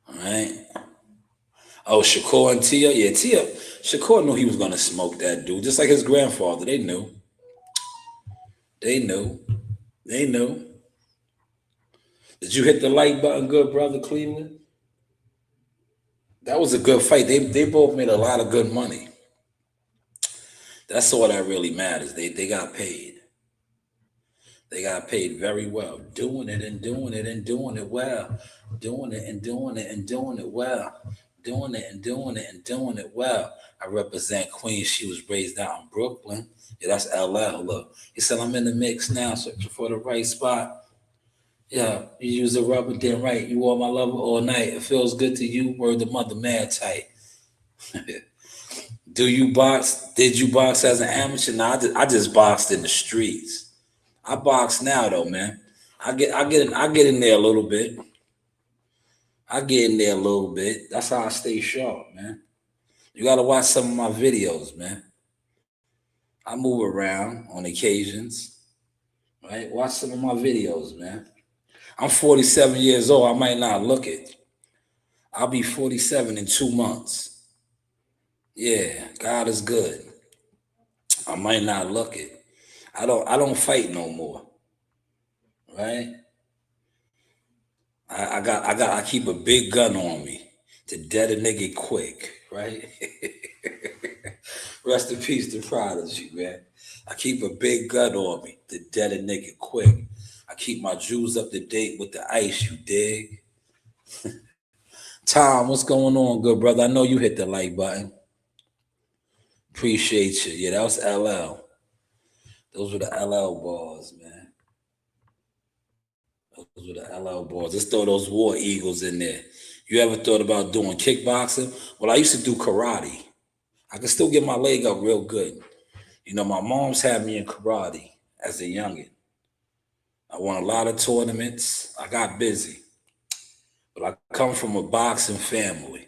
S1: All right. Oh, Shakur and Tia. Yeah, Tia. Shakur knew he was going to smoke that dude, just like his grandfather. They knew. They knew. They knew. Did you hit the like button, good brother Cleveland? That was a good fight. They both made a lot of good money. That's all that really matters. They got paid. They got paid very well. Doing it and doing it and doing it well. Doing it and doing it and doing it well. Doing it and doing it and doing it well. I represent Queens. She was raised out in Brooklyn. Yeah, that's LL. Look, he said, I'm in the mix now, searching for the right spot. Yeah, you use the rubber, then right. You are my lover all night. It feels good to you. Word the mother, mad tight. Do you box? Did you box as an amateur? No, I just boxed in the streets. I box now though, man. I get in there a little bit. I get in there a little bit. That's how I stay sharp, man. You gotta watch some of my videos, man. I move around on occasions, right? Watch some of my videos, man. I'm 47 years old. I might not look it. I'll be 47 in 2 months. Yeah, God is good. I might not look it. I don't fight no more. Right? I keep a big gun on me to dead a nigga quick, right? Rest in peace to Prodigy, man. I keep a big gun on me to dead a nigga quick. I keep my jewels up to date with the ice, you dig? Tom, what's going on, good brother? I know you hit the like button. Appreciate you. Yeah, that was LL. Those were the LL balls, man. Those were the LL balls. Let's throw those War Eagles in there. You ever thought about doing kickboxing? Well, I used to do karate. I can still get my leg up real good. You know, my mom's had me in karate as a youngin'. I won a lot of tournaments. I got busy. But I come from a boxing family.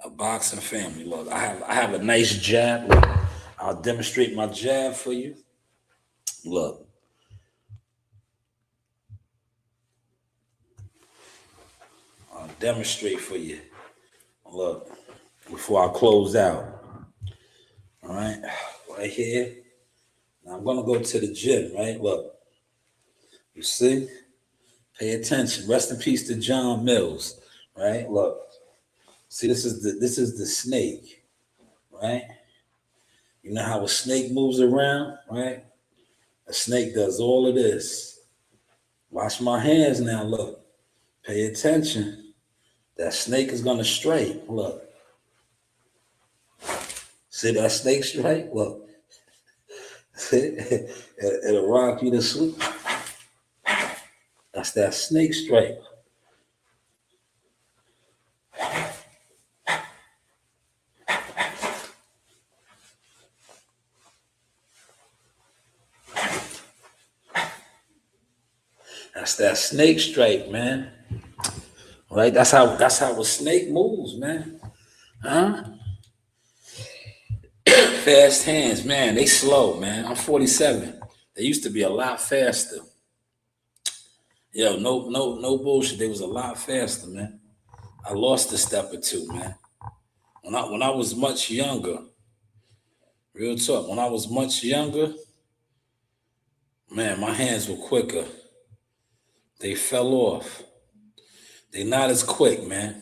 S1: A boxing family. Look, I have a nice jab. Look, I'll demonstrate my jab for you. Look. I'll demonstrate for you. Look, before I close out. All right, right here. Now I'm gonna go to the gym, right? Look, you see? Pay attention. Rest in peace to John Mills, right? Look, see, this is the snake, right? You know how a snake moves around, right? A snake does all of this. Watch my hands now. Look, pay attention. That snake is gonna strike. Look. See that snake strike? Look. It'll rock you to sleep. That's that snake strike. That's that snake strike, man. Right? That's how a snake moves, man. Huh? Fast hands, man. They slow, man. I'm 47. They used to be a lot faster. Yo, no bullshit. They was a lot faster, man. I lost a step or two, man. When I was much younger, real talk. When I was much younger, man, my hands were quicker. They fell off. They not as quick, man.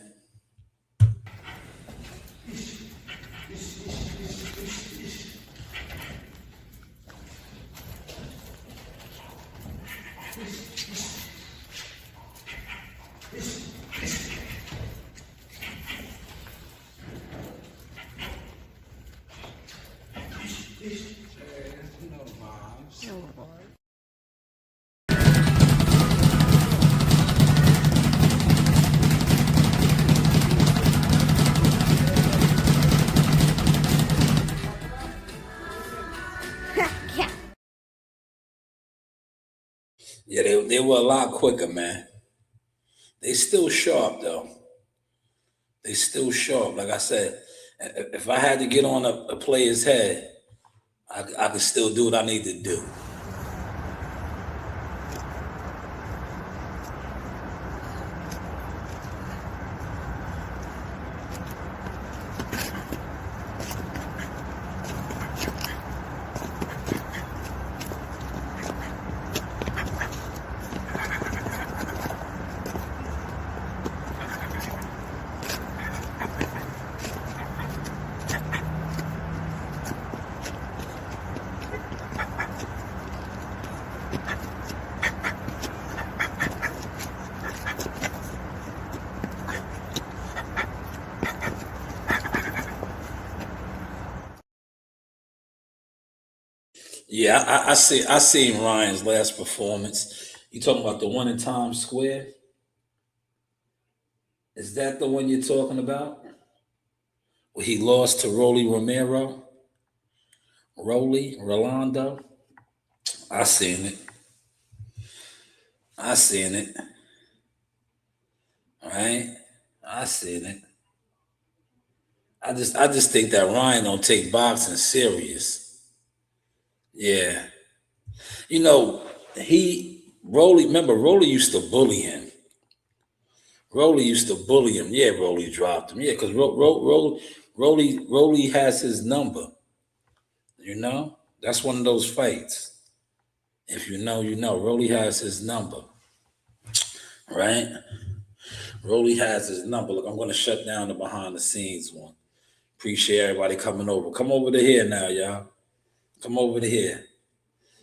S1: Yeah, they were a lot quicker, man. They still sharp though. They still sharp. Like I said, if I had to get on a player's head, I could still do what I need to do. Yeah, I seen Ryan's last performance. You talking about the one in Times Square? Is that the one you're talking about? Where he lost to Rolando? I seen it. I seen it. All right. I seen it. I just think that Ryan don't take boxing serious. Yeah. You know, remember Rolly used to bully him. Rolly used to bully him. Yeah, Rolly dropped him. Yeah, because Rolly has his number. You know? That's one of those fights. If you know, you know. Rolly has his number. Right? Rolly has his number. Look, I'm gonna shut down the behind the scenes one. Appreciate everybody coming over. Come over to here now, y'all. Come over to here.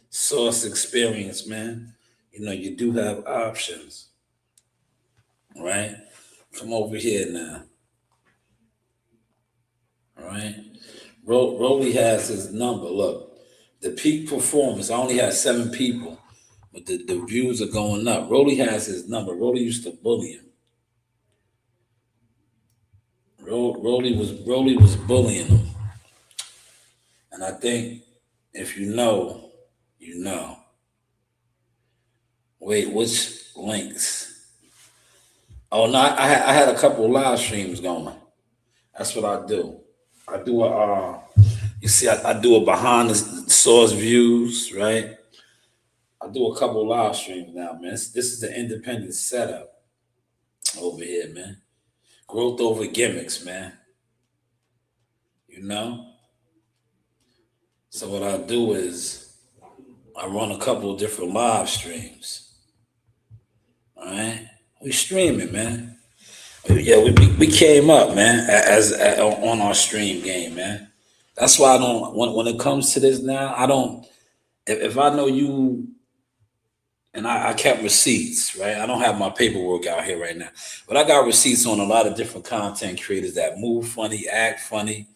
S1: Source experience, man. You know, you do have options. Right? Come over here now. All right. Rolly has his number. Look, the peak performance, I only had 7 people, but the views are going up. Rolly has his number. Rolly used to bully him. Rolly was bullying him. And I think if you know, you know. Wait, which links? Oh no, I had a couple live streams going. That's what I do. I do you see, I do a behind the source views, right? I do a couple live streams now, man. This is the independent setup over here, man. Growth over gimmicks, man. You know? So what I do is I run a couple of different live streams. All right? We streaming, man. Yeah, we came up, man, as on our stream game, man. That's why I don't when it comes to this now, I don't if I know you and I kept receipts, right? I don't have my paperwork out here right now, but I got receipts on a lot of different content creators that move funny, act funny,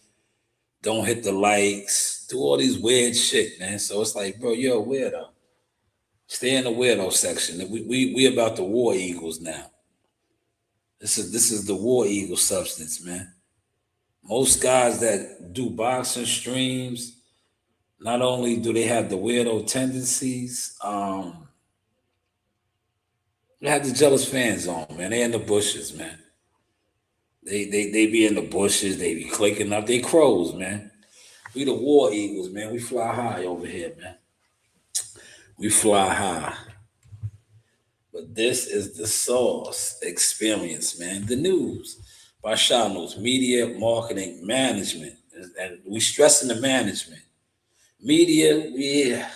S1: don't hit the likes, do all these weird shit, man. So it's like, bro, you're a weirdo. Stay in the weirdo section. We about the war eagles now. This is the war eagle substance, man. Most guys that do boxing streams, not only do they have the weirdo tendencies, had the jealous fans on, man. They in the bushes, man. They be in the bushes. They be clicking up. They crows, man. We the war eagles, man. We fly high over here, man. We fly high. But this is the Sauce Experience, man. The news by Shanewz, media, marketing, management. And we stressing the management. Media,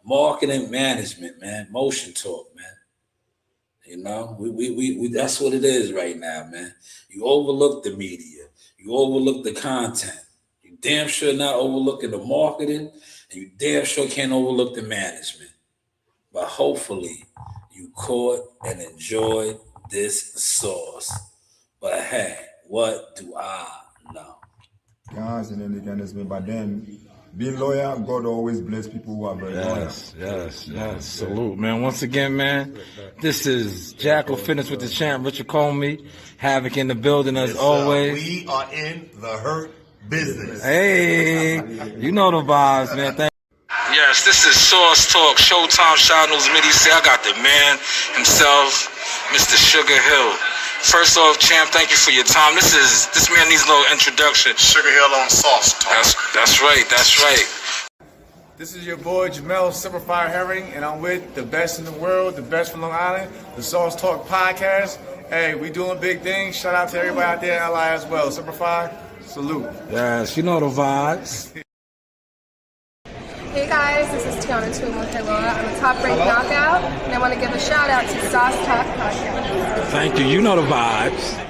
S1: marketing, management, man. Motion talk, man. We that's what it is right now, man. You overlook the media. You overlook the content. You damn sure not overlooking the marketing, and you damn sure can't overlook the management. But hopefully you caught and enjoyed this sauce. But hey, what do I know?
S3: Guys, and then they can just but then being loyal, God always bless people who are very loyal.
S4: Yes. Salute, man. Once again, man, this is Jackal Fitness with the champ, Richard Comey. Havoc in the building as always.
S5: We are in the hurt business.
S4: Hey, you know the vibes, man. Yes, this is Sauce Talk, Showtime, Shanewz Midi. Say I got the man himself, Mr. Sugar Hill. First off, champ, thank you for your time. This man needs a little introduction.
S5: Sugar Hill on Sauce Talk.
S4: That's right.
S6: This is your boy Jamel Simplified Herring, and I'm with the best in the world, the best from Long Island, the Sauce Talk podcast. Hey, we doing big things. Shout out to everybody out there in LI as well. Simplified, salute.
S4: Yes, you know the vibes.
S2: Hey guys, this is Tiana Tuimonteloa. I'm a top-ranked knockout, and I want to give a shout out to Sauce Talk Podcast.
S4: Thank you. You know the vibes.